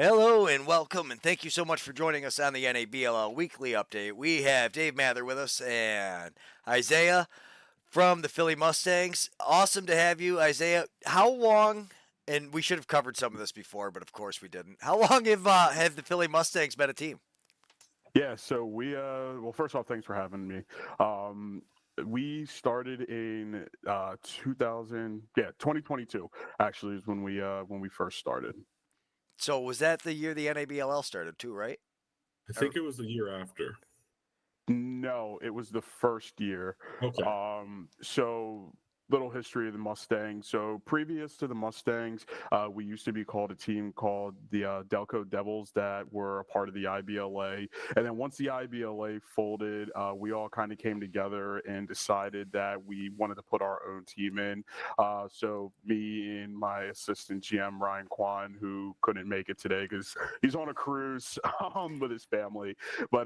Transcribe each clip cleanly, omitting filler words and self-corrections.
Hello and welcome, and thank you so much for joining us on the NABLL Weekly Update. We have Dave Mather with us and Isaiah from the Philly Mustangs. Awesome to have you, Isaiah. How long? And we should have covered some of this before, but of course we didn't. How long have the Philly Mustangs been a team? Yeah, so well, first off, thanks for having me. Um, we started in 2022 actually is when we first started. So was that the year the NABLL started too, right? I think it was the year after. No, it was the first year. Okay. So little history of the Mustangs. So previous to the Mustangs, we used to be called a team called the Delco Devils that were a part of the IBLA. And then once the IBLA folded, we all kind of came together and decided that we wanted to put our own team in. So me and my assistant GM, Ryan Kwan, who couldn't make it today because he's on a cruise with his family. But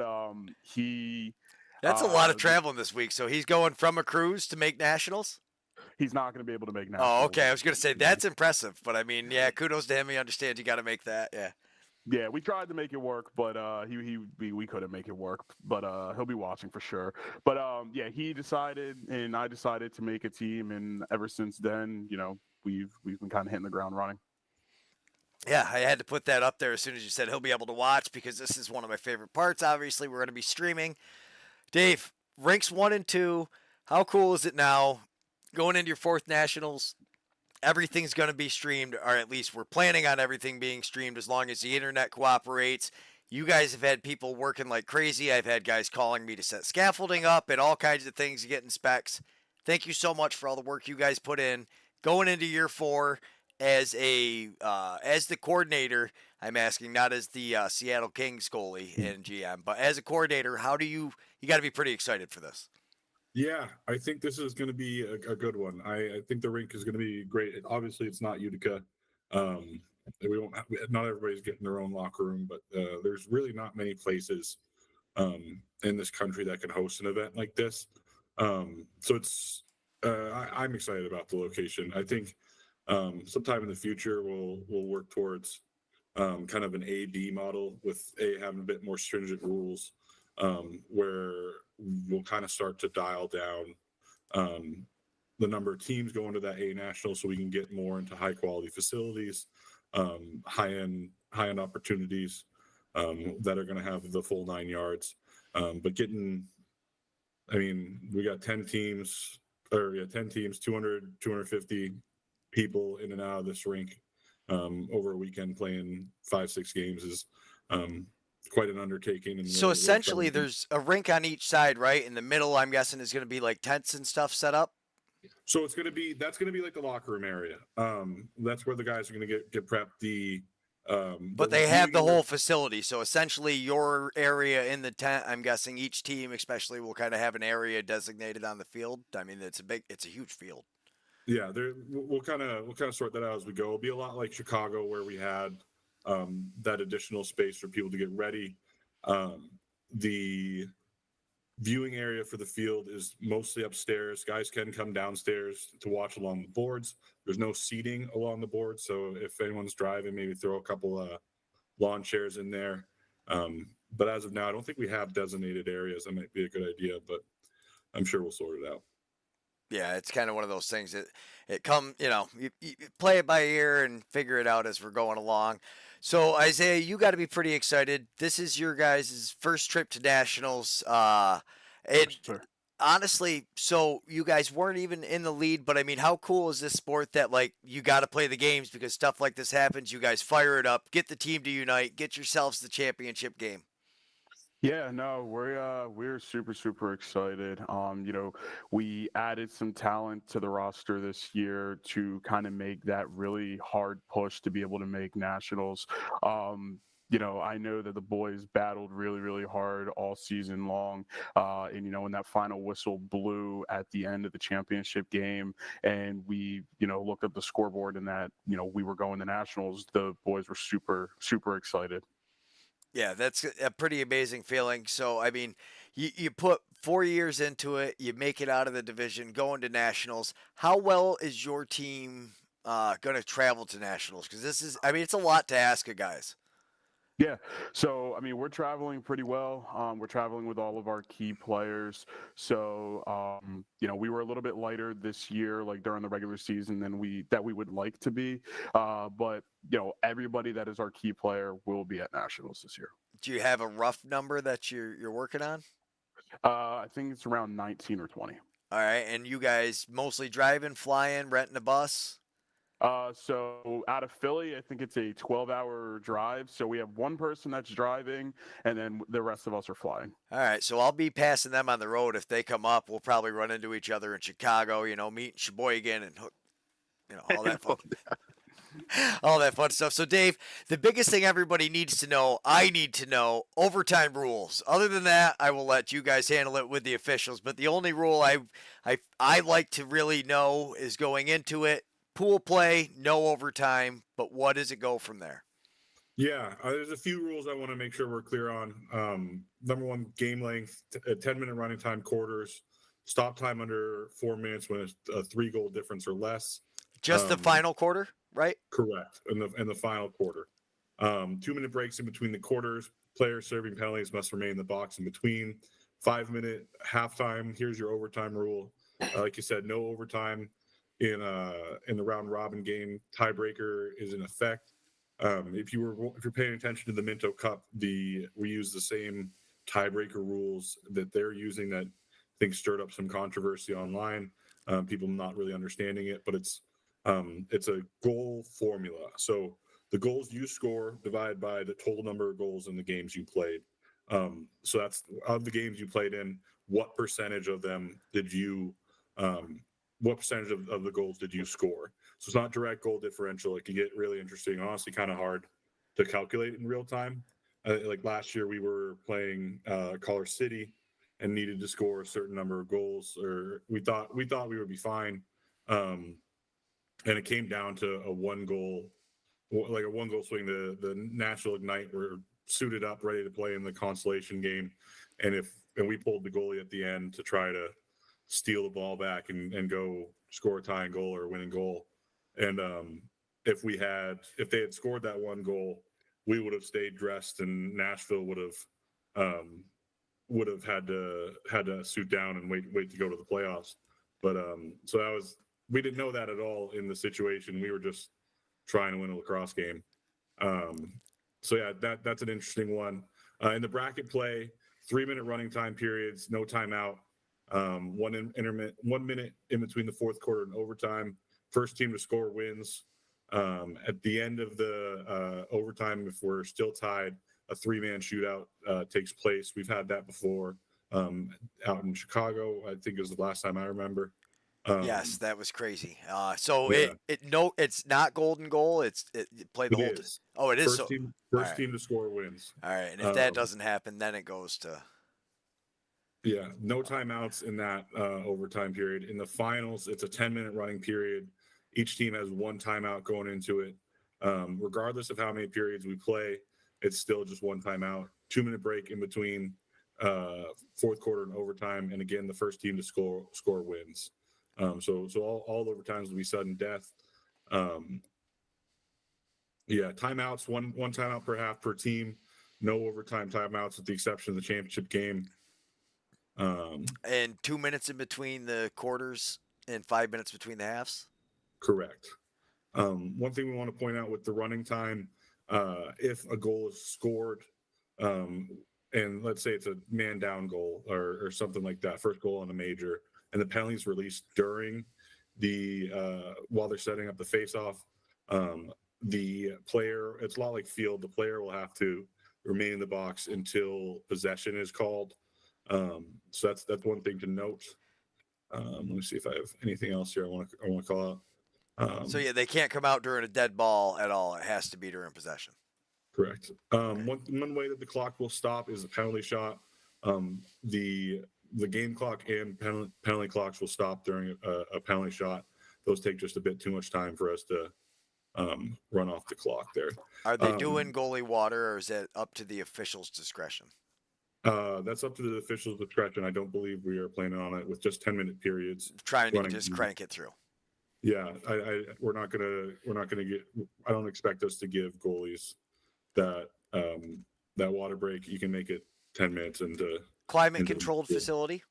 That's a lot of traveling this week. So he's going from a cruise to make nationals? he's not going to be able to make nationals. Oh, okay. I was going to say that's impressive, but I mean, yeah, kudos to him. He understands you got to make that. Yeah. Yeah, we tried to make it work, but we couldn't make it work. But he'll be watching for sure. But yeah, he decided, and I decided to make a team, and ever since then, we've been kind of hitting the ground running. Yeah, I had to put that up there as soon as you said he'll be able to watch because this is one of my favorite parts. Obviously, we're going to be streaming. Dave, rinks 1 and 2. How cool is it now? Going into your fourth nationals, everything's going to be streamed, or at least we're planning on everything being streamed as long as the internet cooperates. You guys have had people working like crazy. I've had guys calling me to set scaffolding up and all kinds of things to get in specs. Thank you so much for all the work you guys put in. Going into year 4 as the coordinator, I'm asking, not as the Seattle Kings goalie and GM, but as a coordinator, how do you got to be pretty excited for this. Yeah, I think this is going to be a good one. I think the rink is going to be great. Obviously, it's not Utica. Not everybody's getting their own locker room, but there's really not many places in this country that can host an event like this. So I'm excited about the location. I think sometime in the future we'll work towards kind of an A/B model with having a bit more stringent rules, where we'll kind of start to dial down the number of teams going to that A national, so we can get more into high quality facilities, high end opportunities that are going to have the full 9 yards. But we got 10 teams, 250 people in and out of this rink over a weekend playing 5-6 games is quite an undertaking. And so essentially there's a rink on each side, right? In the middle, I'm guessing, is going to be like tents and stuff set up. So that's going to be like the locker room area. That's where the guys are going to get prepped. But they have the whole facility. So essentially your area in the tent, I'm guessing each team especially will kind of have an area designated on the field. I mean, it's a huge field. Yeah, we'll kind of sort that out as we go. It'll be a lot like Chicago, where we had that additional space for people to get ready. The viewing area for the field is mostly upstairs. Guys can come downstairs to watch along the boards. There's no seating along the boards, so if anyone's driving, maybe throw a couple of lawn chairs in there. But as of now, I don't think we have designated areas. That might be a good idea, but I'm sure we'll sort it out. Yeah, it's kind of one of those things that you play it by ear and figure it out as we're going along. So Isaiah, you got to be pretty excited. This is your guys' first trip to nationals. Honestly, so you guys weren't even in the lead, but I mean, how cool is this sport that like you got to play the games because stuff like this happens. You guys fire it up, get the team to unite, get yourselves the championship game. Yeah, no, we're super excited. We added some talent to the roster this year to kind of make that really hard push to be able to make nationals. I know that the boys battled really hard all season long. And when that final whistle blew at the end of the championship game and we, looked at the scoreboard and that, we were going to nationals, the boys were super excited. Yeah, that's a pretty amazing feeling. So, I mean, you put 4 years into it, you make it out of the division, going to nationals. How well is your team going to travel to nationals? Because it's a lot to ask of guys. Yeah. So, I mean, we're traveling pretty well. We're traveling with all of our key players. So, we were a little bit lighter this year, like during the regular season than we would like to be. But everybody that is our key player will be at nationals this year. Do you have a rough number that you're working on? I think it's around 19 or 20. All right, and you guys mostly driving, flying, renting a bus? So out of Philly, I think it's a 12-hour drive. So we have one person that's driving, and then the rest of us are flying. All right, so I'll be passing them on the road. If they come up, we'll probably run into each other in Chicago, meet in Sheboygan and all that fun. All that fun stuff. So, Dave, the biggest thing everybody needs to know, I need to know, overtime rules. Other than that, I will let you guys handle it with the officials. But the only rule I like to really know is going into it, pool play, no overtime. But what does it go from there? Yeah, there's a few rules I want to make sure we're clear on. Number one, game length, 10-minute running time, quarters, stop time under 4 minutes when it's a 3-goal difference or less. Just the final quarter, right? Correct. In the final quarter. 2-minute breaks in between the quarters. Players serving penalties must remain in the box in between. 5-minute halftime. Here's your overtime rule. Like you said, no overtime in the round robin game. Tiebreaker is in effect. If you're paying attention to the Minto Cup, we use the same tiebreaker rules that they're using that I think stirred up some controversy online. People not really understanding it, but it's a goal formula. So the goals you score divided by the total number of goals in the games you played. So that's of the games you played in, what percentage of them did you what percentage of the goals did you score? So it's not direct goal differential. It can get really interesting, honestly, kind of hard to calculate in real time. Like last year, we were playing Color City and needed to score a certain number of goals, or we thought we would be fine. And it came down to a 1-goal, like a 1-goal swing. The National Ignite were suited up, ready to play in the consolation game, and we pulled the goalie at the end to try to steal the ball back and go score a tying goal or a winning goal. And if they had scored that 1 goal, we would have stayed dressed, and Nashville would have had to suit down and wait to go to the playoffs. But so we didn't know that at all in the situation. We were just trying to win a lacrosse game. So yeah, that's an interesting one. In the bracket play, 3-minute running time periods, no timeout. 1 minute in between the fourth quarter and overtime. First team to score wins. At the end of the overtime, if we're still tied, a 3-man shootout takes place. We've had that before out in Chicago. I think it was the last time I remember. Yes, that was crazy. So Yeah. it's not golden goal. It play the It whole. is. Oh, it is. First team to score wins. All right, and if that doesn't happen, then it goes to. Yeah, no timeouts in that overtime period. In the finals, it's a 10-minute running period. Each team has 1 timeout going into it. Regardless of how many periods we play, it's still just 1 timeout. 2-minute break in between fourth quarter and overtime, and again, the first team to score wins. So all overtimes will be sudden death. Timeouts, one timeout per half per team. No overtime timeouts with the exception of the championship game. And 2 minutes in between the quarters and 5 minutes between the halves. Correct. One thing we want to point out with the running time, if a goal is scored, and let's say it's a man down goal or something like that, first goal on a major, and the penalty is released during the while they're setting up the face-off, the player, it's a lot like field, the player will have to remain in the box until possession is called. So that's one thing to note. Let me see if I have anything else here I want to call out. So yeah, they can't come out during a dead ball at all. It has to be during possession. Correct. One way that the clock will stop is the penalty shot. The game clock and penalty clocks will stop during a penalty shot. Those take just a bit too much time for us to run off the clock there. Are they doing goalie water, or is that up to the officials' discretion? That's up to the officials' discretion. I don't believe we are planning on it with just 10-minute periods. Trying to just crank it through. Yeah, we're not gonna get. I don't expect us to give goalies that that water break, you can make it 10 minutes into Climate controlled facility.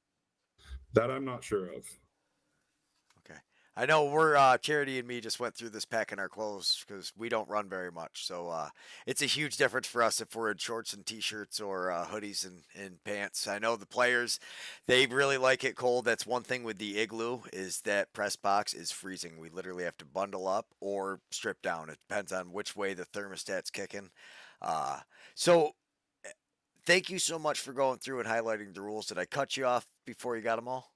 That I'm not sure of. Okay. I know we're Charity and me just went through this packing our clothes because we don't run very much. So it's a huge difference for us if we're in shorts and t-shirts or hoodies and pants. I know the players, they really like it cold. That's one thing with the Igloo is that press box is freezing. We literally have to bundle up or strip down. It depends on which way the thermostat's kicking. So thank you so much for going through and highlighting the rules. Did I cut you off before you got them all?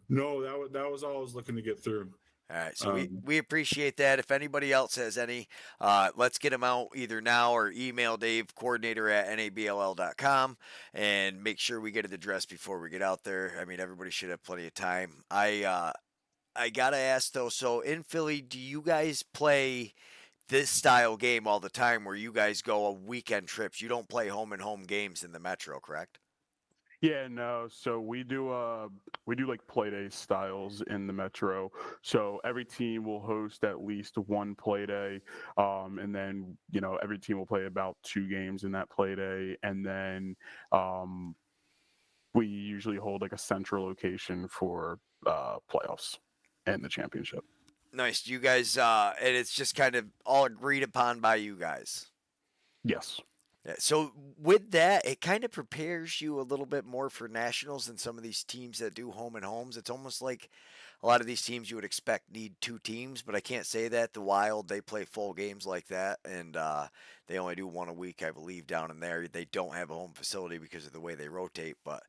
No, that was all I was looking to get through. All right, so we appreciate that. If anybody else has any, let's get them out either now or email Dave, coordinator at NABLL.com, and make sure we get it addressed before we get out there. I mean, everybody should have plenty of time. I gotta ask though, so in Philly, do you guys play this style game all the time where you guys go a weekend trips? You don't play home and home games in the Metro, correct? Yeah, no. So we do like play day styles in the Metro. So every team will host at least one play day, and then every team will play about 2 games in that play day, and then we usually hold like a central location for playoffs and the championship. Nice. You guys, and it's just kind of all agreed upon by you guys. Yes. Yeah, so with that, it kind of prepares you a little bit more for nationals than some of these teams that do home and homes. It's almost like a lot of these teams you would expect need 2 teams, but I can't say that. The Wild, they play full games like that, and they only do 1 a week, I believe, down in there. They don't have a home facility because of the way they rotate, but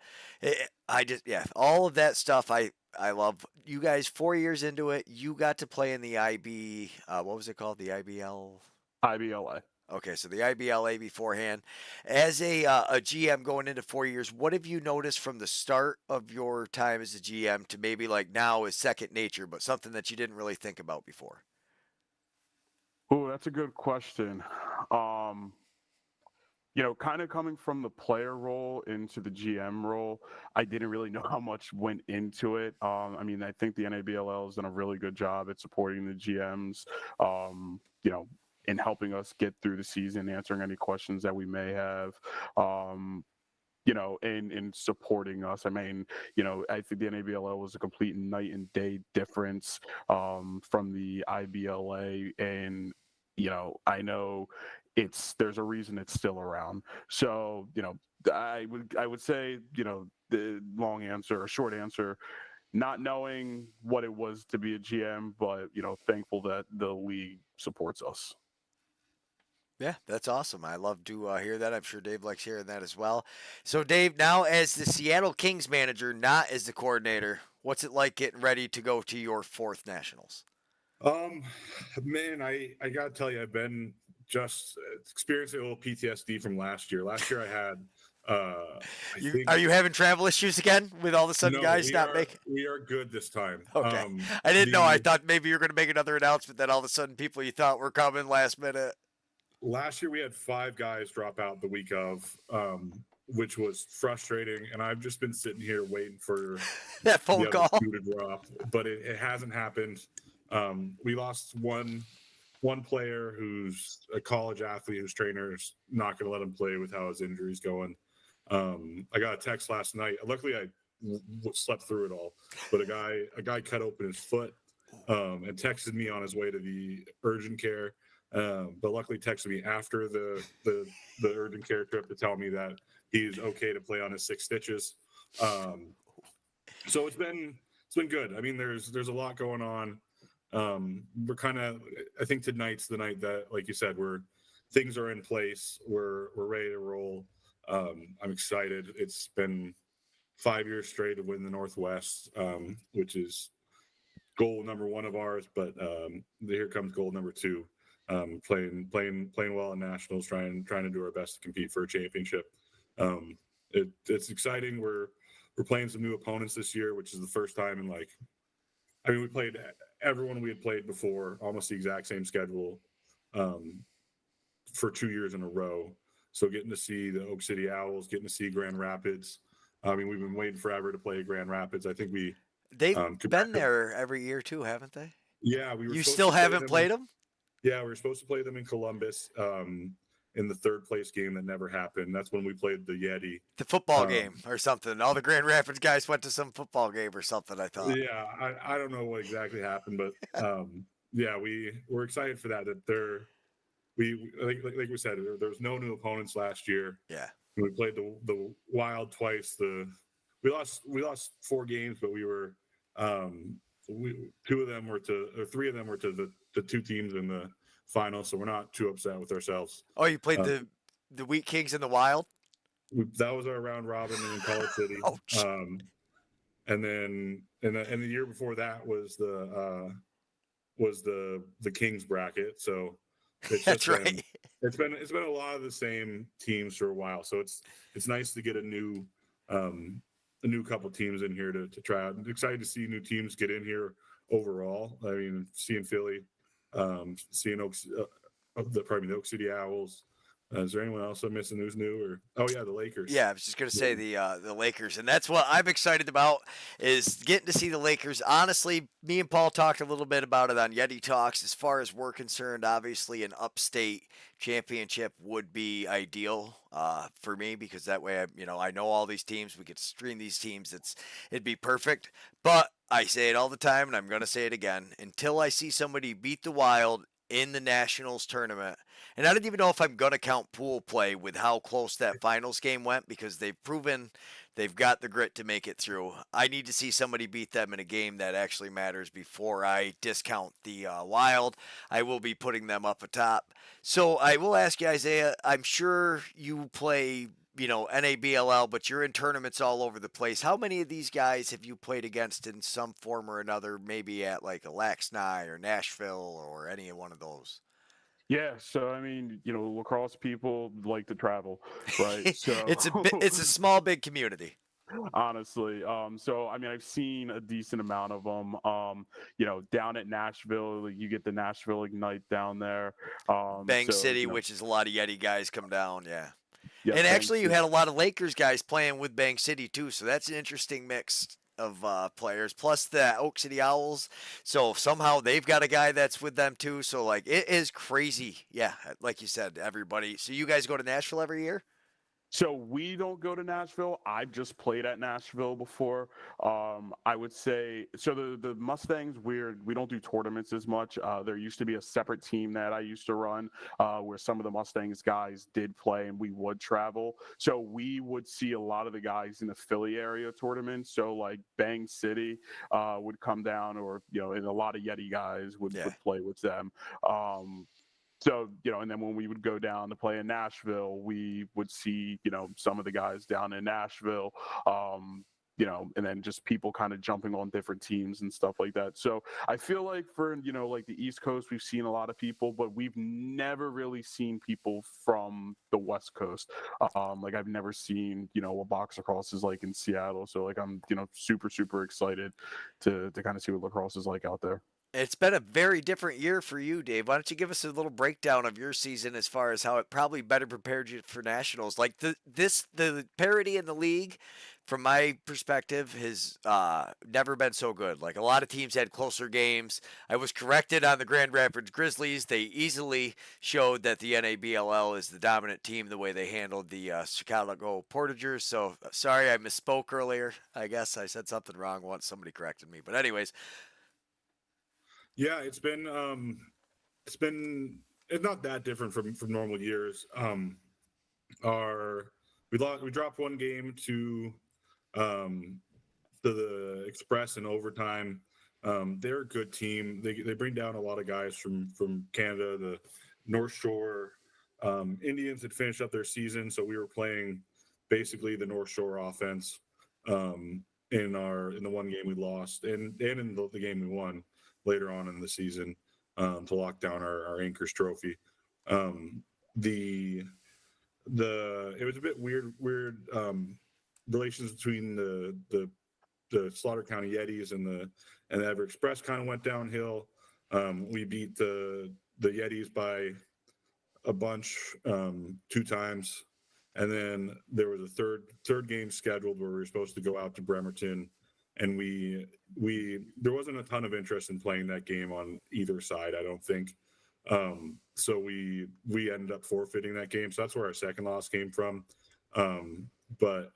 all of that stuff I love. You guys, 4 years into it, you got to play in the IB, what was it called? The IBL? IBLA. Okay, so the IBLA beforehand. As a GM going into 4 years, what have you noticed from the start of your time as a GM to maybe like now is second nature, but something that you didn't really think about before? Oh, that's a good question. Kind of coming from the player role into the GM role, I didn't really know how much went into it. I mean, I think the NABLL has done a really good job at supporting the GMs. In helping us get through the season, answering any questions that we may have, in supporting us. I mean, I think the NABLL was a complete night and day difference from the IBLA, and I know there's a reason it's still around. So I would say the long answer or short answer, not knowing what it was to be a GM, but thankful that the league supports us. Yeah, that's awesome. I love to hear that. I'm sure Dave likes hearing that as well. So, Dave, now as the Seattle Kings manager, not as the coordinator, what's it like getting ready to go to your 4th Nationals? Man, I gotta tell you, I've been just experiencing a little PTSD from last year. Last year I had are you having travel issues again with all of a sudden guys not making? We are good this time. Okay. I didn't know. I thought maybe you were going to make another announcement that all of a sudden people you thought were coming last minute. Last year we had 5 guys drop out the week of, which was frustrating, and I've just been sitting here waiting for that phone call to drop, but it hasn't happened. We lost one player who's a college athlete whose trainer's not going to let him play with how his injury's going. I got a text last night. Luckily, I slept through it all, but a guy cut open his foot and texted me on his way to the urgent care. But luckily texted me after the urgent care trip to tell me that he's okay to play on his 6 stitches. So it's been good. I mean, there's a lot going on. We're kind of, I think tonight's the night that, like you said, things are in place. We're ready to roll. I'm excited. It's been 5 years straight to win the Northwest, which is goal number 1 of ours. But here comes goal number 2. Playing well in nationals, trying to do our best to compete for a championship. It's exciting. We're playing some new opponents this year, which is the first time in we played everyone we had played before, almost the exact same schedule, for 2 years in a row. So getting to see the Oak City Owls, getting to see Grand Rapids. I mean, we've been waiting forever to play Grand Rapids. I think they've been there every year too, haven't they? Yeah, we were. You still haven't played them? Yeah, we were supposed to play them in Columbus. in the third place game that never happened. That's when we played the Yeti. The football game or something. All the Grand Rapids guys went to some football game or something, I thought. Yeah, I don't know what exactly happened, but yeah, we're excited for that. That we like we said, there was no new opponents last year. Yeah. We played the Wild twice. We lost 4 games, but we were 2 of them were to, or 3 of them were to the 2 teams in the final. So we're not too upset with ourselves. Oh, you played the Wheat Kings in the Wild? That was our round robin in College City. Ouch. And then and the year before that was the Kings bracket. So it's That's right. It's been a lot of the same teams for a while. So it's nice to get a new couple teams in here to try out. I'm excited to see new teams get in here overall. I mean, seeing Philly, seeing the Oak City Owls. Is there anyone else I'm missing who's new? Or the Lakers. Yeah, I was just gonna say the Lakers, and that's what I'm excited about is getting to see the Lakers. Honestly, me and Paul talked a little bit about it on Yeti Talks. As far as we're concerned, obviously an upstate championship would be ideal for me because that way I know all these teams. We could stream these teams. It'd be perfect. But I say it all the time, and I'm gonna say it again. Until I see somebody beat the Wild in the Nationals tournament. And I don't even know if I'm going to count pool play with how close that finals game went because they've proven they've got the grit to make it through. I need to see somebody beat them in a game that actually matters before I discount the Wild. I will be putting them up atop. So I will ask you, Isaiah, I'm sure you play NABLL, but you're in tournaments all over the place. How many of these guys have you played against in some form or another, maybe at like a Laxnigh or Nashville or any one of those? Yeah, so I mean, lacrosse people like to travel, right? So it's a small, big community. Honestly, so I mean, I've seen a decent amount of them. Down at Nashville, you get the Nashville Ignite down there. Bang City, which is a lot of Yeti guys come down, yeah. Yeah, and actually, you had a lot of Lakers guys playing with Bang City too, so that's an interesting mix of players. Plus the Oak City Owls, so somehow they've got a guy that's with them too. So like, it is crazy. Yeah, like you said, everybody. So you guys go to Nashville every year? So we don't go to Nashville. I've just played at Nashville before. I would say so. The Mustangs, we don't do tournaments as much. There used to be a separate team that I used to run where some of the Mustangs guys did play, and we would travel. So we would see a lot of the guys in the Philly area tournaments. So like Bang City would come down, or and a lot of Yeti guys would play with them. So, and then when we would go down to play in Nashville, we would see, some of the guys down in Nashville, and then just people kind of jumping on different teams and stuff like that. So I feel like for, like the East Coast, we've seen a lot of people, but we've never really seen people from the West Coast. Like I've never seen, what Box Lacrosse is like in Seattle. So like I'm, super, super excited to kind of see what lacrosse is like out there. It's been a very different year for you, Dave. Why don't you give us a little breakdown of your season as far as how it probably better prepared you for nationals? Like the parity in the league, from my perspective, has never been so good. Like a lot of teams had closer games. I was corrected on the Grand Rapids Grizzlies. They easily showed that the NABLL is the dominant team the way they handled the Chicago Portagers. So sorry, I misspoke earlier. I guess I said something wrong once somebody corrected me. But anyways. Yeah, it's not that different from normal years. We dropped one game to the Express in overtime. They're a good team. They bring down a lot of guys from Canada. The North Shore Indians had finished up their season, so we were playing basically the North Shore offense in the one game we lost, and in the game we won later on in the season to lock down our Anchors trophy. It was a bit weird relations between the Slaughter County Yetis and the Everett Express kind of went downhill. We beat the Yetis by a bunch 2 times, and then there was a third game scheduled where we were supposed to go out to Bremerton. And there wasn't a ton of interest in playing that game on either side, I don't think. So we ended up forfeiting that game. So that's where our second loss came from. Um, but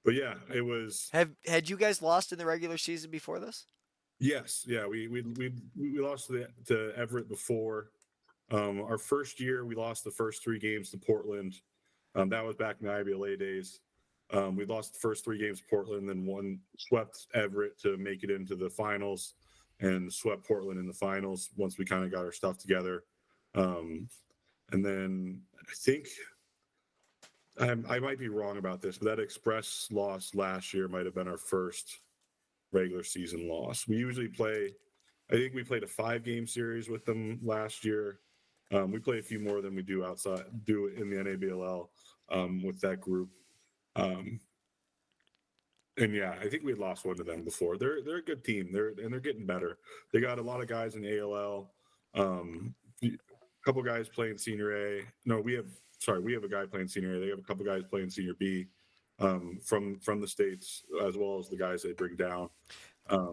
yeah, it was. Had you guys lost in the regular season before this? Yes, yeah, we lost to Everett before. Our first year, we lost the first 3 games to Portland. That was back in the IBLA days. We lost the first 3 games to Portland, then swept Everett to make it into the finals, and swept Portland in the finals once we kind of got our stuff together. And then I think I might be wrong about this, but that Express loss last year might have been our first regular season loss. We usually play, I think we played a 5-game series with them last year. We play a few more than we do in the NABLL with that group. And yeah, I think we had lost one to them before. They're a good team. They're getting better. They got a lot of guys in ALL. A couple guys playing Senior A. No, we have a guy playing Senior A. They have a couple guys playing Senior B. From the States, as well as the guys they bring down.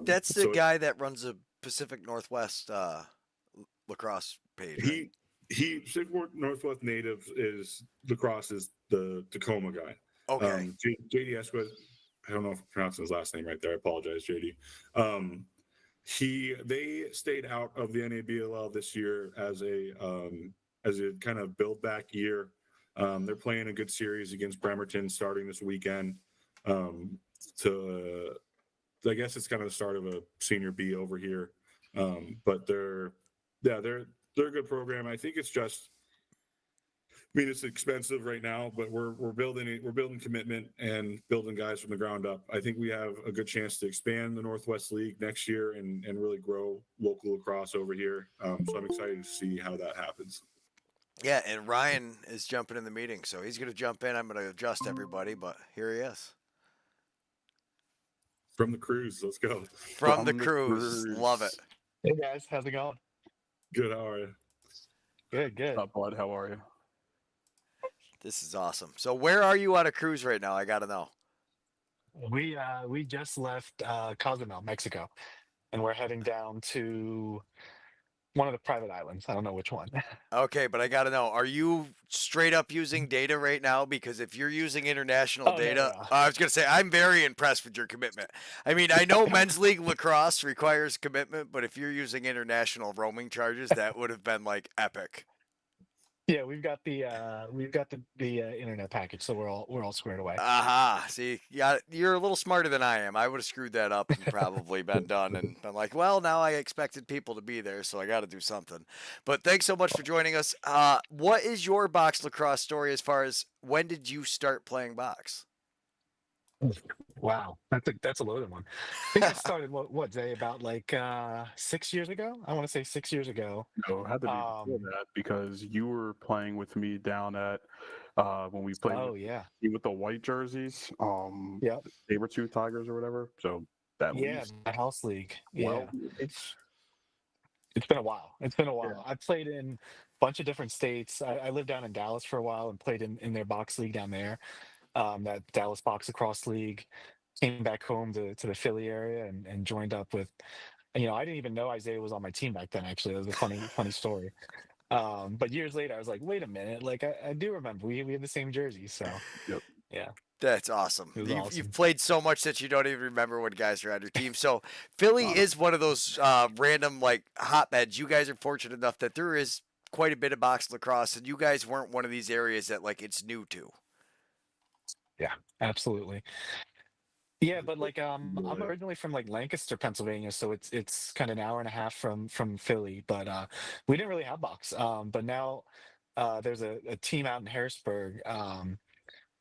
That's the guy that runs a Pacific Northwest lacrosse page. He Pacific Northwest native is lacrosse is the Tacoma guy. Okay. JD Esquez, I don't know if I'm pronouncing his last name right there. I apologize, JD. They stayed out of the NABLL this year as a kind of build back year. They're playing a good series against Bremerton starting this weekend. I guess it's kind of the start of a Senior B over here. But they're a good program. I think it's just, it's expensive right now, but we're building commitment and building guys from the ground up. I think we have a good chance to expand the Northwest League next year and really grow local lacrosse over here. So I'm excited to see how that happens. Yeah, and Ryan is jumping in the meeting, so he's going to jump in. I'm going to adjust everybody, but here he is. From the cruise, let's go. From the cruise. Love it. Hey guys, how's it going? Good, how are you? Good. What's up, bud? How are you? This is awesome. So where are you on a cruise right now? I got to know. We just left Cozumel, Mexico, and we're heading down to one of the private islands. I don't know which one. Okay, but I got to know, are you straight up using data right now? Because if you're using international data, no. I was going to say, I'm very impressed with your commitment. I mean, I know men's league lacrosse requires commitment, but if you're using international roaming charges, that would have been like epic. Yeah, we've got the internet package, so we're all squared away. Aha. See, yeah, you're a little smarter than I am. I would have screwed that up and probably been done. And I'm like, well, now I expected people to be there, so I got to do something. But thanks so much for joining us. What is your box lacrosse story as far as when did you start playing box? Wow, that's a loaded one. I think I started what Zay, about like 6 years ago. I want to say 6 years ago. No, it had to be before that because you were playing with me down at when we played. Oh yeah, with the white jerseys. Yep. Sabertooth Tigers or whatever. So that the house league. Well, Yeah, it's been a while. Yeah. I played in a bunch of different states. I lived down in Dallas for a while and played in their box league down there. That Dallas Box Lacrosse League. Came back home to the Philly area and joined up with, I didn't even know Isaiah was on my team back then. Actually, it was a funny story. But years later, I was like, wait a minute, like I do remember we had the same jersey. So Yep. Yeah, That's awesome. it was awesome. You've played so much that you don't even remember when guys are on your team. So Philly is one of those random like hotbeds. You guys are fortunate enough that there is quite a bit of box lacrosse, and you guys weren't one of these areas that like it's new to. Yeah, absolutely. Yeah, but like I'm originally from like Lancaster, Pennsylvania, so it's kind of an hour and a half from Philly, but we didn't really have box. But now there's a team out in Harrisburg,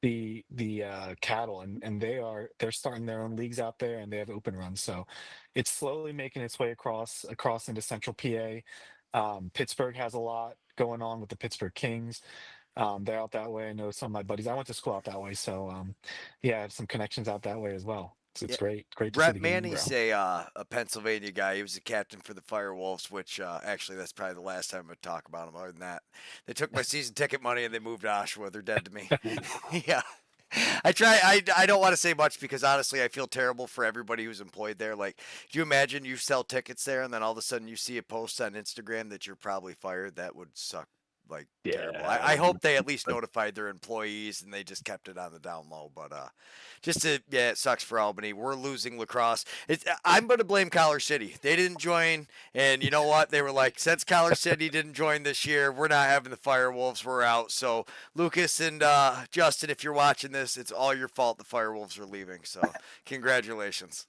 the cattle, and they're starting their own leagues out there, and they have open runs, so it's slowly making its way across into central PA. Pittsburgh has a lot going on with the Pittsburgh Kings. They're out that way. I know some of my buddies. I went to school out that way, so yeah, I have some connections out that way as well. So it's great to see Brett the game grow. Manny's a Pennsylvania guy. He was a captain for the Firewolves, which actually that's probably the last time I would talk about him. Other than that, they took my season ticket money and they moved to Oshawa. They're dead to me. Yeah. I try. I don't want to say much because honestly, I feel terrible for everybody who's employed there. Like, do you imagine you sell tickets there and then all of a sudden you see a post on Instagram that you're probably fired? That would suck like terrible. I Yeah. hope they at least notified their employees and they just kept it on the down low. But just to yeah, it sucks for Albany. We're losing lacrosse. I'm going to blame Collar City. They didn't join, and you know what? They were like, since Collar City didn't join this year, we're not having the Firewolves. We're out. So Lucas and Justin, if you're watching this, it's all your fault. The Firewolves are leaving. So congratulations.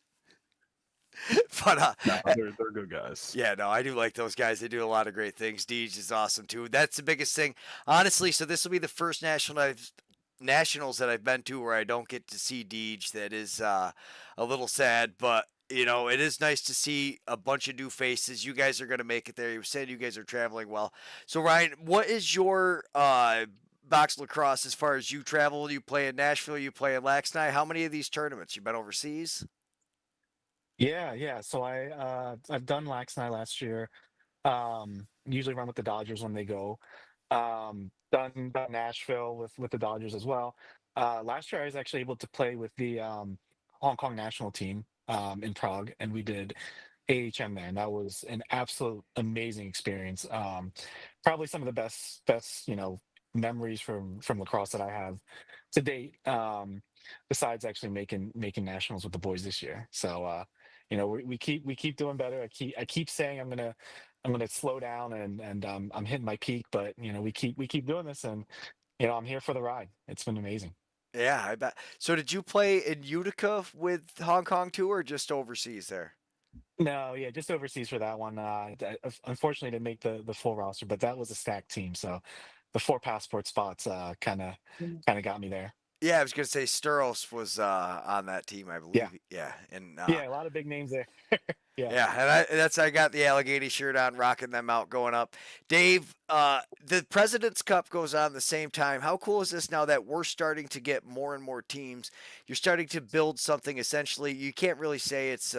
But No, they're good guys. yeah, no, I do like those guys. They do a lot of great things. Deej is awesome too. That's the biggest thing, honestly. So this will be the first nationals that I've been to where I don't get to see Deej. That is a little sad, but you know it is nice to see a bunch of new faces. You guys are going to make it there. You said you guys are traveling well. So Ryan, what is your box lacrosse as far as you travel? You play in Nashville. You play in Laxney. How many of these tournaments? You've been overseas? Yeah. So I've done Laxney last year. Usually run with the Dodgers when they go. Done Nashville with the Dodgers as well. Last year I was actually able to play with the Hong Kong national team in Prague, and we did AHM there, and that was an absolute amazing experience. Probably some of the best memories from lacrosse that I have to date. Besides actually making nationals with the boys this year. So we keep doing better. I keep saying I'm gonna slow down and I'm hitting my peak, but we keep doing this, and I'm here for the ride. It's been amazing. Yeah, I bet. So did you play in Utica with Hong Kong too, or just overseas there? No, yeah, just overseas for that one. Unfortunately, didn't make the full roster, but that was a stacked team, so the four passport spots kind of got me there. Yeah, I was gonna say Sturos was on that team, I Yeah, believe. Yeah, and yeah, a lot of big names there. Yeah. yeah, and I got the Allegheny shirt on, rocking them out, going up. Dave, the President's Cup goes on the same time. How cool is this now that we're starting to get more and more teams? You're starting to build something. Essentially, you can't really say it's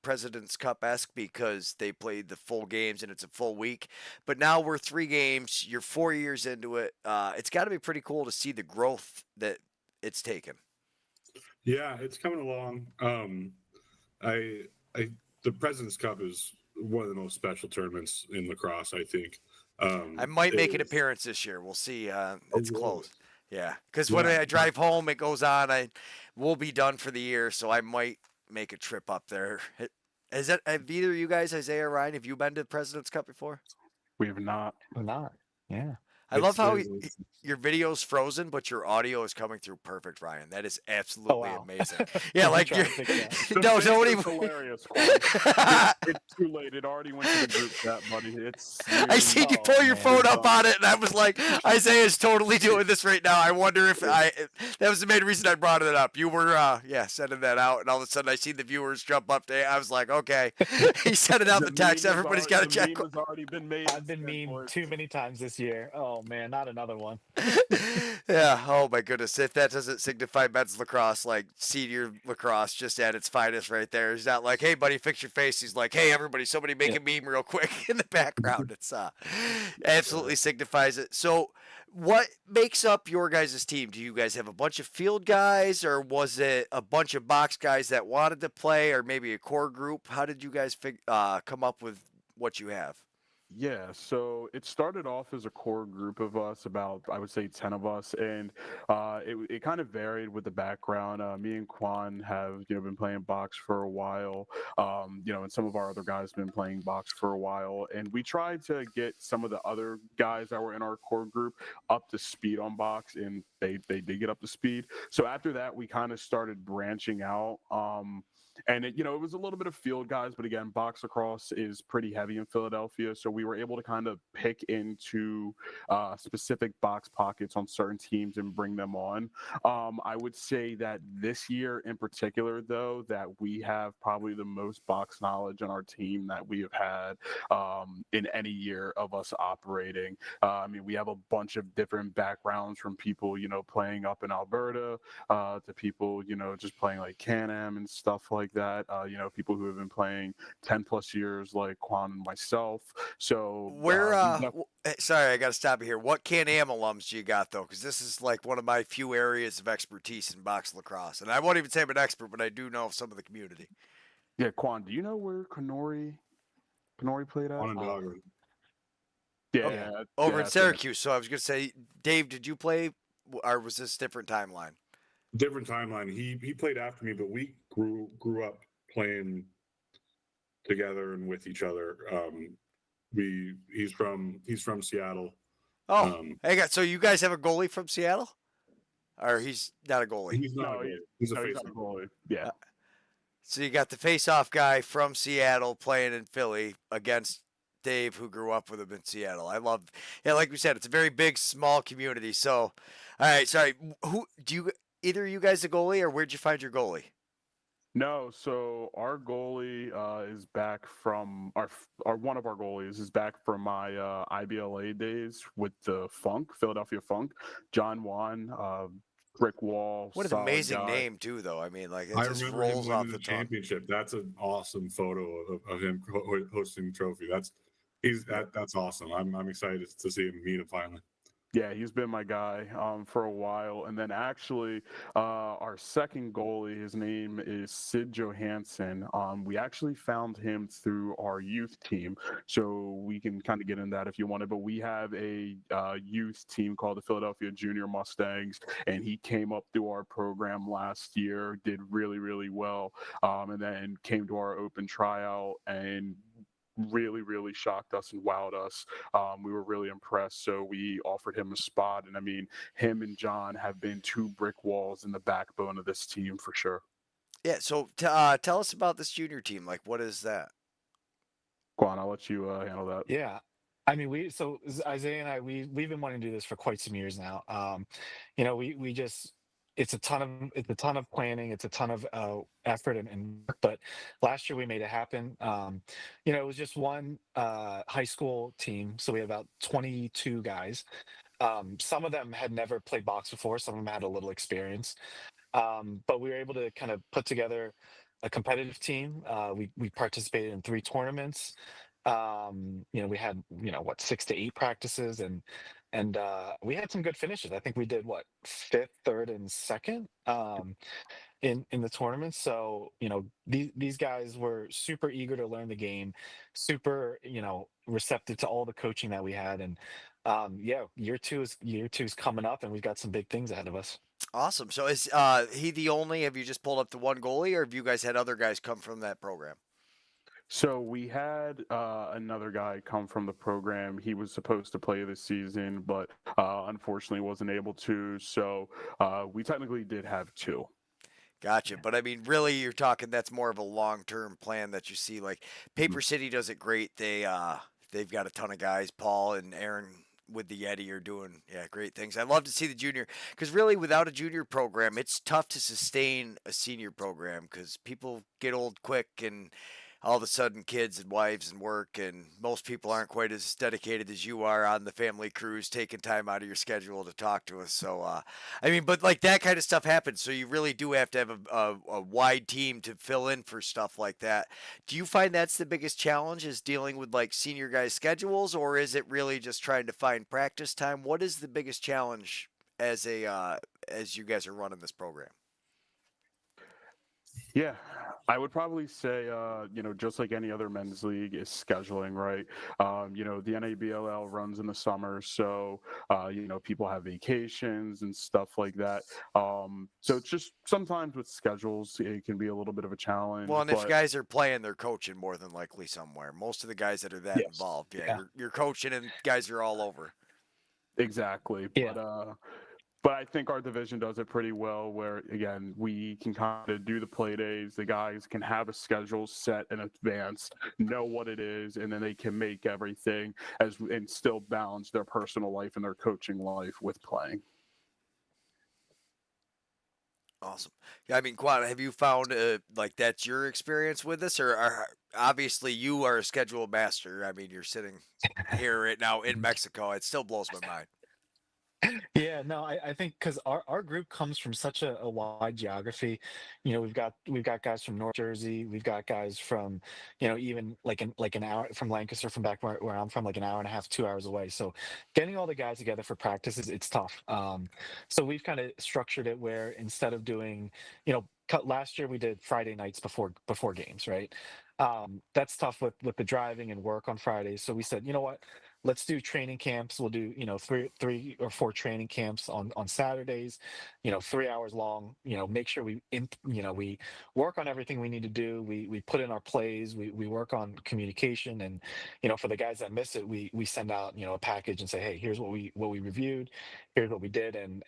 President's Cup esque because they played the full games and it's a full week. But now we're 3 games. You're 4 years into it. It's got to be pretty cool to see the growth that it's taken. Yeah, it's coming along. I the President's Cup is one of the most special tournaments in lacrosse, I think. I might It make an is. appearance this year. We'll see. Oh, It's really? close. Yeah, because when Yeah. I drive home, it goes on. I will be done for the year, so I might make a trip up there. Have either of you guys, Isaiah or Ryan, have you been to President's Cup before? We have not. Or not. Yeah. I love how It's your video's frozen, but your audio is coming through perfect, Ryan. That is Oh absolutely wow. amazing. Yeah, I'll like try you're to fix that. The no, face nobody. is hilarious, Quan. It's too late. It already went to the group chat, buddy. I seen you Oh pull your man. phone up on it, and I was like, Isaiah's totally doing this right now. I wonder if that was the main reason I brought it up. You were, sending that out, and all of a sudden I see the viewers jump up there. I was like, okay, he's sending out the text. Everybody's got to check. The meme has already been made. I've been memed too many times this year. Oh man, not another one. Yeah. Oh my goodness. If that doesn't signify men's lacrosse, like senior lacrosse, just at its finest, right there. He's not like, "Hey, buddy, fix your face." He's like, "Hey, everybody, somebody make Yeah. a meme real quick." In the background, it's absolutely signifies it. So, what makes up your guys' team? Do you guys have a bunch of field guys, or was it a bunch of box guys that wanted to play, or maybe a core group? How did you guys come up with what you have? Yeah, so it started off as a core group of us, about I would say 10 of us, and it kind of varied with the background. Me and Quan have been playing box for a while, and some of our other guys have been playing box for a while, and we tried to get some of the other guys that were in our core group up to speed on box, and they did get up to speed. So after that, we kind of started branching out. And it was a little bit of field guys, but again, box lacrosse is pretty heavy in Philadelphia, so we were able to kind of pick into specific box pockets on certain teams and bring them on. I would say that this year in particular, though, that we have probably the most box knowledge on our team that we have had in any year of us operating. I mean, we have a bunch of different backgrounds, from people playing up in Alberta to people just playing like Can-Am and stuff like like that. People who have been playing 10 plus years, like Quan and myself. So Where sorry, I got to stop you here. What Can-Am alums do you got though? Because this is like one of my few areas of expertise in box lacrosse, and I won't even say I'm an expert, but I do know some of the community. yeah, Quan, do you know where Kanori played at? Onondaga. Yeah, Over in that's it. Syracuse. So I was gonna say, Dave, did you play, or was this different timeline? Different timeline. He played after me, but we grew up playing together and with each other. He's from Seattle. Oh, so you guys have a goalie from Seattle, or he's not a goalie? He's not a goalie. He's a not face-off. a goalie. Yeah. So you got the face-off guy from Seattle playing in Philly against Dave, who grew up with him in Seattle. I love, like we said, it's a very big, small community. So, all right, sorry, who do you? Either of you guys a goalie, or where'd you find your goalie? No, so our goalie is back from our one of our goalies is back from my IBLA days with the Philadelphia Funk, John Juan, brick wall. What an amazing name too, though. I mean, like it I just remember him rolls off winning the the tongue. championship. That's an awesome photo of him hosting the trophy. That's awesome. I'm excited to see him meet him finally. Yeah, he's been my guy for a while. And then actually, our second goalie, his name is Sid Johansson. We actually found him through our youth team. So we can kind of get in that if you wanted. But we have a youth team called the Philadelphia Junior Mustangs. And he came up through our program last year, did really, really well. And then came to our open tryout and really, really shocked us and wowed us. We were really impressed. So we offered him a spot. And I mean, him and John have been two brick walls in the backbone of this team for sure. Yeah. So tell us about this junior team. Like, what is that? Quan, I'll let you handle that. Yeah. I mean, Isaiah and I, we've been wanting to do this for quite some years now. We just, it's a ton of planning. It's a ton of effort and work, but last year we made it happen. It was just one high school team. So we had about 22 guys. Some of them had never played box before. Some of them had a little experience. But we were able to kind of put together a competitive team. We participated in 3 tournaments. We had 6 to 8 practices, and we had some good finishes. I think we did 5th, 3rd, and 2nd in the tournament. So these guys were super eager to learn the game, super receptive to all the coaching that we had, and year two is coming up, and we've got some big things ahead of us. Awesome. So is he the only? Have you just pulled up the one goalie, or have you guys had other guys come from that program? So we had another guy come from the program. He was supposed to play this season, but unfortunately wasn't able to. So we technically did have 2. Gotcha. But I mean, really, you're talking that's more of a long-term plan that you see. Like Paper City does it great. They've got a ton of guys. Paul and Aaron with the Yeti are doing great things. I'd love to see the junior, because really without a junior program, it's tough to sustain a senior program because people get old quick, and all of a sudden kids and wives and work, and most people aren't quite as dedicated as you are on the family cruise, taking time out of your schedule to talk to us. So I mean, but like that kind of stuff happens, so you really do have to have a wide team to fill in for stuff like that. Do you find that's the biggest challenge, is dealing with like senior guys' schedules, or is it really just trying to find practice time? What is the biggest challenge as you guys are running this program? Yeah, I would probably say, just like any other men's league, is scheduling, right? The NABLL runs in the summer, so, people have vacations and stuff like that. So it's just sometimes with schedules, it can be a little bit of a challenge. Well, and if guys are playing, they're coaching more than likely somewhere. Most of the guys that are that involved, you're coaching, and guys are all over. Exactly. Yeah. But I think our division does it pretty well, where, again, we can kind of do the play days. The guys can have a schedule set in advance, know what it is, and then they can make everything and still balance their personal life and their coaching life with playing. Awesome. Yeah, I mean, Quan, have you found like that's your experience with this, or obviously you are a schedule master? I mean, you're sitting here right now in Mexico. It still blows my mind. Yeah, no, I think because our group comes from such a wide geography. You know, we've got guys from North Jersey, we've got guys from, even like an hour from Lancaster, from back where I'm from, like an hour and a half, 2 hours away. So getting all the guys together for practices, it's tough. So we've kind of structured it where instead of doing, cut last year we did Friday nights before games, right? That's tough with the driving and work on Fridays. So we said, you know what? Let's do training camps. We'll do, three or four training camps on Saturdays, 3 hours long. Make sure we work on everything we need to do. We put in our plays. We work on communication, and for the guys that miss it, we send out a package and say, hey, here's what we reviewed, here's what we did, and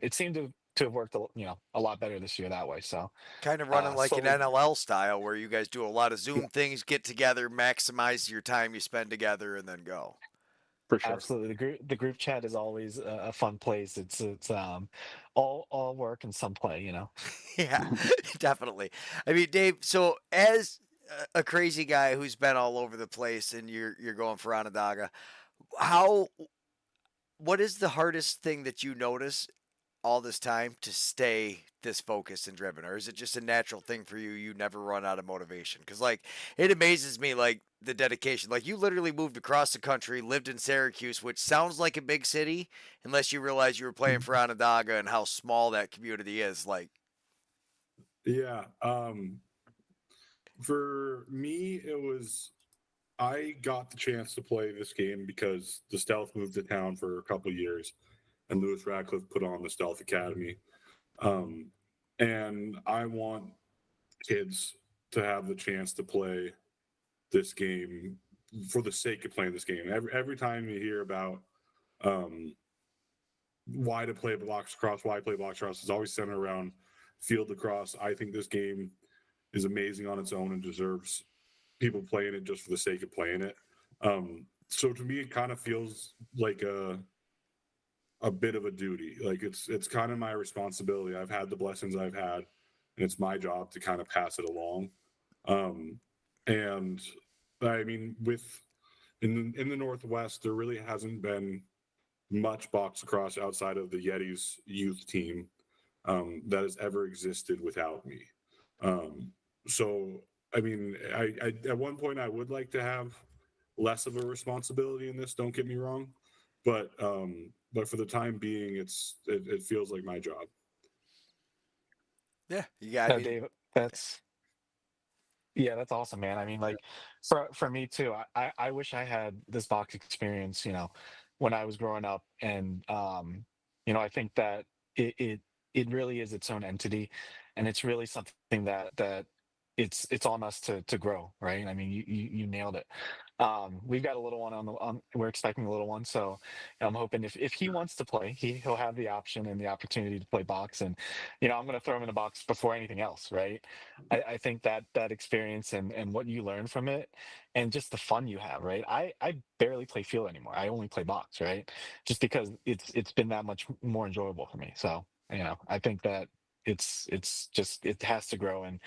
it seemed to have worked a lot better this year that way. So Kind of running like an slowly. NLL style where you guys do a lot of Zoom things, get together, maximize your time you spend together, and then go. For sure. Absolutely. The group chat is always a fun place. It's all work and some play. Yeah, definitely. I mean, Dave, so as a crazy guy who's been all over the place and you're going for Onondaga, how what is the hardest thing that you notice all this time to stay this focused and driven, or is it just a natural thing for you? You never run out of motivation? Because like it amazes me, like the dedication. Like you literally moved across the country, lived in Syracuse, which sounds like a big city, unless you realize you were playing for Onondaga and how small that community is. Like, Yeah. For me, it was I got the chance to play this game because the Stealth moved to town for a couple years, and Lewis Radcliffe put on the Stealth Academy. Um, and I want kids to have the chance to play this game for the sake of playing this game. Every time you hear about um, why to play box lacrosse, why play box lacrosse, is always centered around field lacrosse. I think this game is amazing on its own and deserves people playing it just for the sake of playing it. So to me, it kind of feels like a bit of a duty. Like it's kind of my responsibility. I've had the blessings I've had, and it's my job to kind of pass it along. And I mean, in the Northwest, there really hasn't been much box lacrosse outside of the Yetis youth team that has ever existed without me. Um, so I mean, I at one point I would like to have less of a responsibility in this. Don't get me wrong, but for the time being, it feels like my job. yeah, yeah. I No, mean, Dave, that's awesome, man. I mean, like for me too, I wish I had this box experience, when I was growing up. And I think that it really is its own entity, and it's really something that it's on us to grow, right? I mean, you nailed it. We've got a little one we're expecting a little one, so I'm hoping if he wants to play, he'll have the option and the opportunity to play box. And I'm going to throw him in the box before anything else, right? I think that experience and what you learn from it, and just the fun you have, right? I barely play field anymore. I only play box, right? Just because it's been that much more enjoyable for me. So I think that it's just, it has to grow. And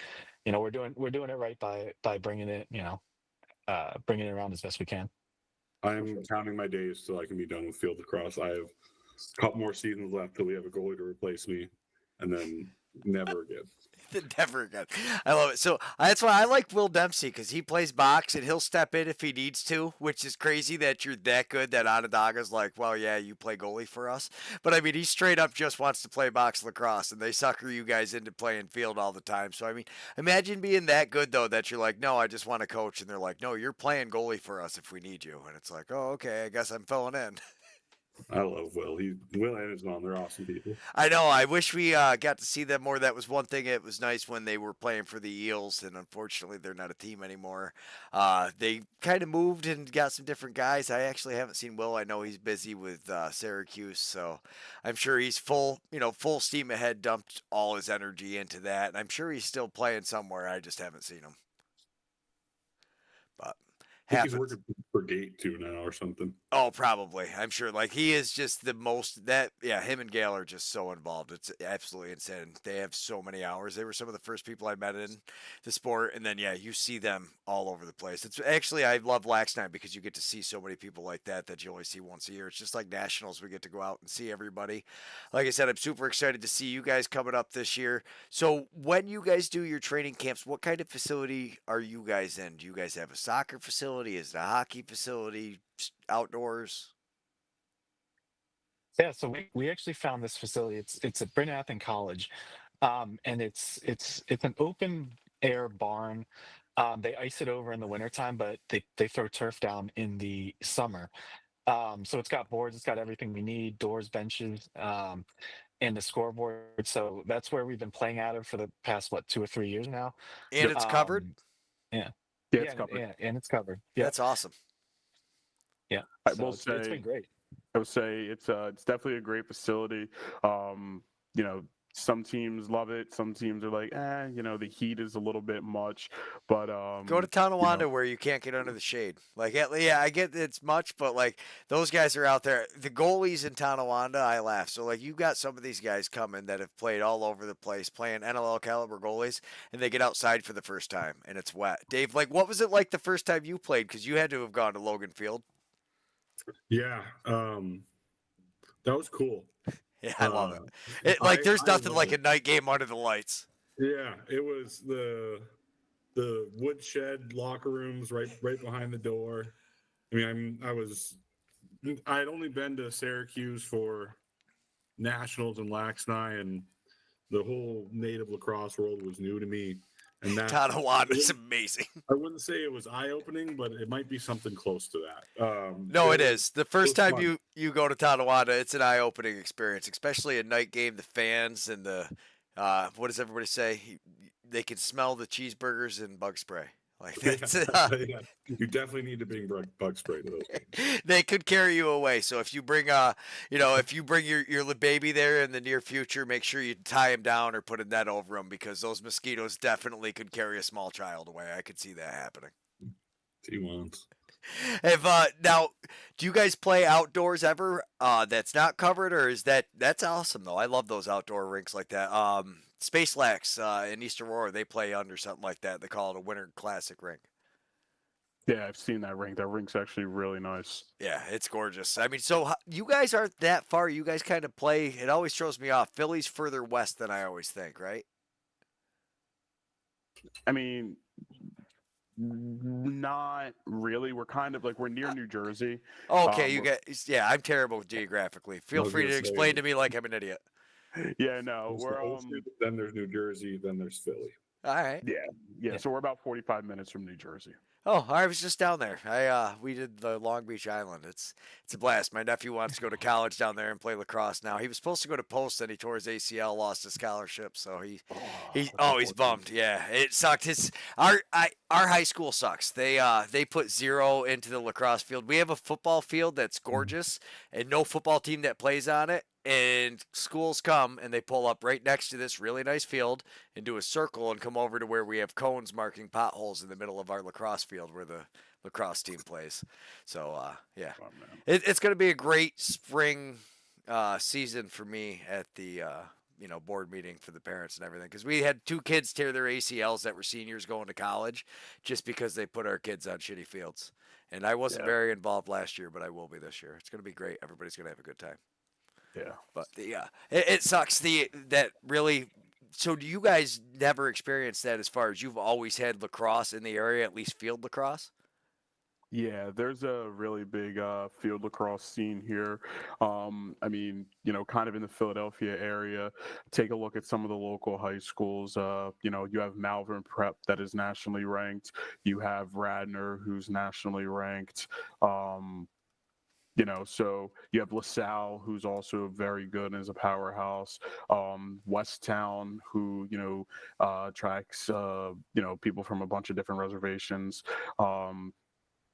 we're doing it right by bringing it around as best we can. I'm counting my days till I can be done with field lacrosse. I have a couple more seasons left till we have a goalie to replace me, and then never again. never again. I love it. So that's why I like Will Dempsey because he plays box and he'll step in if he needs to, which is crazy that you're that good that Onondaga's like, well, yeah, you play goalie for us. But I mean, he straight up just wants to play box lacrosse and they sucker you guys into playing field all the time. So, I mean, imagine being that good, though, that you're like, no, I just want to coach. And they're like, no, you're playing goalie for us if we need you. And it's like, oh, okay, I guess I'm filling in. I love Will. Will and his mom. They're awesome people. I know. I wish we got to see them more. That was one thing. It was nice when they were playing for the Eels, and unfortunately, they're not a team anymore. They kind of moved and got some different guys. I actually haven't seen Will. I know he's busy with Syracuse, so I'm sure he's full steam ahead. Dumped all his energy into that, and I'm sure he's still playing somewhere. I just haven't seen him. But think he's happens. working for Gate too now or something. Oh, probably. I'm sure. Like he is just the most that yeah, him and Gail are just so involved. It's absolutely insane. They have so many hours. They were some of the first people I met in the sport, and then yeah, you see them all over the place. It's actually I love Lax Night because you get to see so many people like that you only see once a year. It's just like nationals. We get to go out and see everybody. Like I said, I'm super excited to see you guys coming up this year. So when you guys do your training camps, what kind of facility are you guys in? Do you guys have a soccer facility? Is it a hockey facility? Outdoors? Yeah, so we actually found this facility. It's at Bryn Athyn College, and it's an open air barn. They ice it over in the wintertime, but they throw turf down in the summer. So it's got boards, it's got everything we need, doors, benches, and the scoreboard. So that's where we've been playing at it for the past what 2 or 3 years now. And Yep. it's covered? Yeah, Yeah, yeah, it's covered. and it's covered. Yeah, That's awesome. yeah. I So will it's been say, great. I would say it's definitely a great facility. You know, some teams love it. Some teams are like, the heat is a little bit much. But Go to you know, Tonawanda where you can't get under the shade. Like, yeah, I get it's much, but like those guys are out there. The goalies in Tonawanda, I laugh. So like you got some of these guys coming that have played all over the place, playing NLL caliber goalies, and they get outside for the first time and it's wet. Dave, like, what was it like the first time you played? Because you had to have gone to Logan Field. Yeah, that was cool. Yeah, I love Uh, it. Like, there's I nothing love like it. a night game under the lights. Yeah, it was the woodshed locker rooms right behind the door. I mean, I had only been to Syracuse for nationals and Laxni, and the whole native lacrosse world was new to me. And that Tonawanda's amazing. I wouldn't say it was eye opening, but it might be something close to that. No, it was- is. The first was time fun. you go to Tonawanda, it's an eye opening experience, especially a night game. The fans and the what does everybody say? They can smell the cheeseburgers and bug spray. Like that's Yeah, you definitely need to bring bug spray to those games. they could carry you away. So if you bring if you bring your baby there in the near future, make sure you tie him down or put a net over him because those mosquitoes definitely could carry a small child away. I could see that happening. T1s. If now, do you guys play outdoors ever? That's not covered, or is that's awesome though? I love those outdoor rinks like that. Space Lax in East Aurora, they play under something like that. They call it a Winter Classic rink. yeah, I've seen that rink. That rink's actually really nice. Yeah, it's gorgeous. I mean, so you guys aren't that far. You guys kind of play. It always throws me off. Philly's further west than I always think, right? I mean, not really. We're kind of like we're near New Jersey. Okay, you We're- guys. Yeah, I'm terrible geographically. Feel was free to gonna explain say- to me like I'm an idiot. yeah, no, There's we're the Ulster, then there's New Jersey, then there's Philly. All right. yeah. So we're about 45 minutes from New Jersey. Oh, I was just down there. We did the Long Beach Island. It's a blast. My nephew wants to go to college down there and play lacrosse now. He was supposed to go to Post, then he tore his ACL, lost his scholarship, so he's bummed. Yeah, it sucked. Our high school sucks. They put zero into the lacrosse field. We have a football field that's gorgeous and no football team that plays on it. And schools come and they pull up right next to this really nice field and do a circle and come over to where we have cones marking potholes in the middle of our lacrosse field where the lacrosse team plays. So yeah, Oh, man. it's going to be a great spring season for me at the board meeting for the parents and everything because we had 2 kids tear their ACLs that were seniors going to college just because they put our kids on shitty fields. And I wasn't Yeah. very involved last year, but I will be this year. It's going to be great. Everybody's going to have a good time. Yeah. But it sucks that really. So do you guys never experience that as far as you've always had lacrosse in the area, at least field lacrosse? Yeah, there's a really big field lacrosse scene here. I mean, kind of in the Philadelphia area. Take a look at some of the local high schools. You have Malvern Prep that is nationally ranked. You have Radnor, who's nationally ranked. So you have LaSalle, who's also very good and is a powerhouse. Westtown, who tracks people from a bunch of different reservations.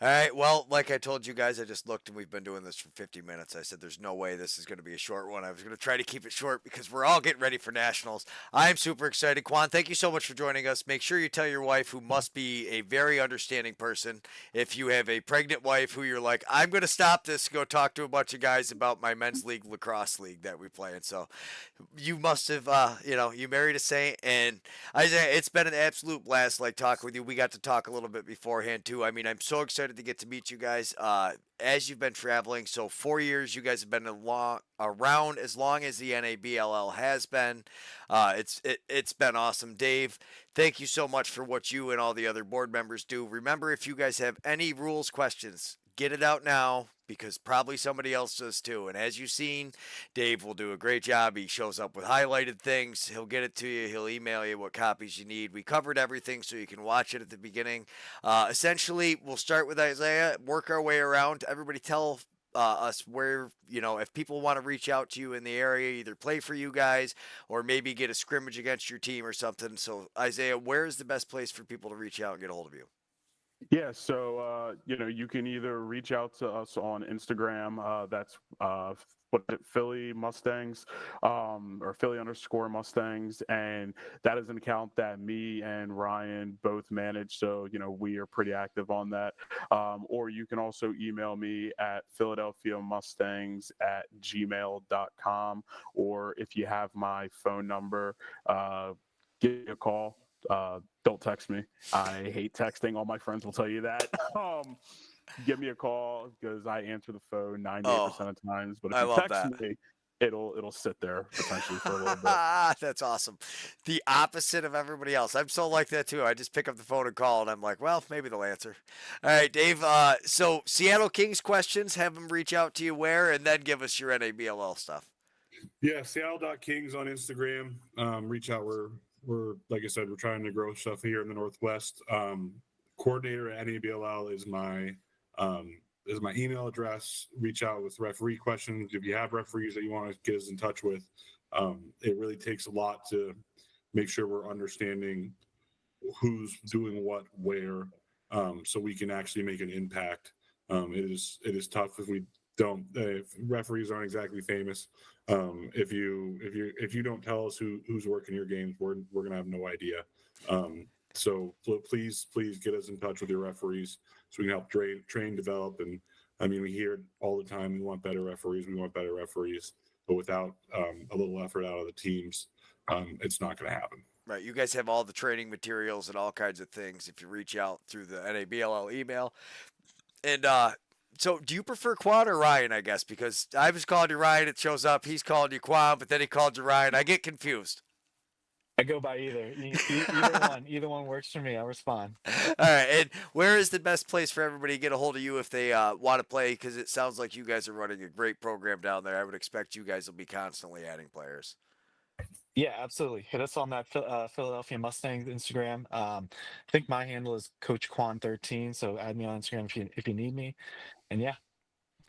All right. Well, like I told you guys, I just looked and we've been doing this for 50 minutes. I said there's no way this is going to be a short one. I was going to try to keep it short because we're all getting ready for nationals. I'm super excited. Quan, thank you so much for joining us. Make sure you tell your wife, who must be a very understanding person, if you have a pregnant wife who you're like, I'm going to stop this, go talk to a bunch of guys about my men's league lacrosse league that we play in. So you must have, you married a saint. And Isaiah, it's been an absolute blast, like talking with you. We got to talk a little bit beforehand too. I mean, I'm so excited to get to meet you guys. As you've been traveling, so 4 years, you guys have been around as long as the NABLL has been. It's been awesome, Dave. Thank you so much for what you and all the other board members do. Remember, if you guys have any rules questions, get it out now because probably somebody else does too. And as you've seen, Dave will do a great job. He shows up with highlighted things. He'll get it to you. He'll email you what copies you need. We covered everything so you can watch it at the beginning. Essentially, we'll start with Isaiah, work our way around. Everybody tell us where, if people want to reach out to you in the area, either play for you guys or maybe get a scrimmage against your team or something. So, Isaiah, where is the best place for people to reach out and get a hold of you? Yeah, so you can either reach out to us on Instagram. That's what is it, Philly Mustangs, or Philly_Mustangs, and that is an account that me and Ryan both manage. So we are pretty active on that. Or you can also email me at philadelphiamustangs@gmail.com, or if you have my phone number, give me a call. Don't text me. I hate texting. All my friends will tell you that. Give me a call because I answer the phone 98% of times. But if you text me, it'll sit there potentially for a little bit. That's awesome. The opposite of everybody else. I'm so like that too. I just pick up the phone and call, and I'm like, well, maybe they'll answer. All right, Dave. So Seattle Kings questions. Have them reach out to you where, and then give us your NABLL stuff. Yeah, Seattle.Kings on Instagram. Reach out. We're like I said, we're trying to grow stuff here in the Northwest. Coordinator at NABLL is my email address. Reach out with referee questions. If you have referees that you want to get us in touch with, it really takes a lot to make sure we're understanding who's doing what where, so we can actually make an impact. It is tough if we don't. If referees aren't exactly famous, if you don't tell us who's working your games, we're gonna have no idea. So please get us in touch with your referees so we can help train, develop. And I mean, we hear it all the time. We want better referees. But without a little effort out of the teams, it's not going to happen. Right. You guys have all the training materials and all kinds of things if you reach out through the NABLL email. And so do you prefer Quan or Ryan, I guess? Because I was calling you Ryan, it shows up. He's called you Quan, but then he called you Ryan. I get confused. I go by either. Either one works for me. I'll respond. All right. And where is the best place for everybody to get a hold of you if they want to play? Because it sounds like you guys are running a great program down there. I would expect you guys will be constantly adding players. Yeah, absolutely. Hit us on that Philadelphia Mustangs Instagram. I think my handle is Coach Quan13. So add me on Instagram if you need me. And yeah,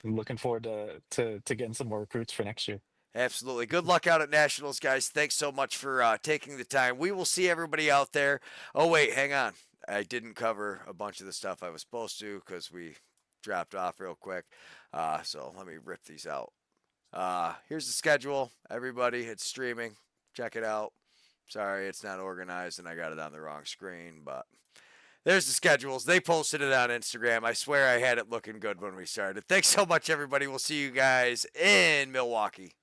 I'm looking forward to getting some more recruits for next year. Absolutely. Good luck out at Nationals, guys. Thanks so much for taking the time. We will see everybody out there. Oh, wait, hang on. I didn't cover a bunch of the stuff I was supposed to because we dropped off real quick. So let me rip these out. Here's the schedule. Everybody, it's streaming. Check it out. Sorry, it's not organized and I got it on the wrong screen, but there's the schedules. They posted it on Instagram. I swear I had it looking good when we started. Thanks so much, everybody. We'll see you guys in Milwaukee.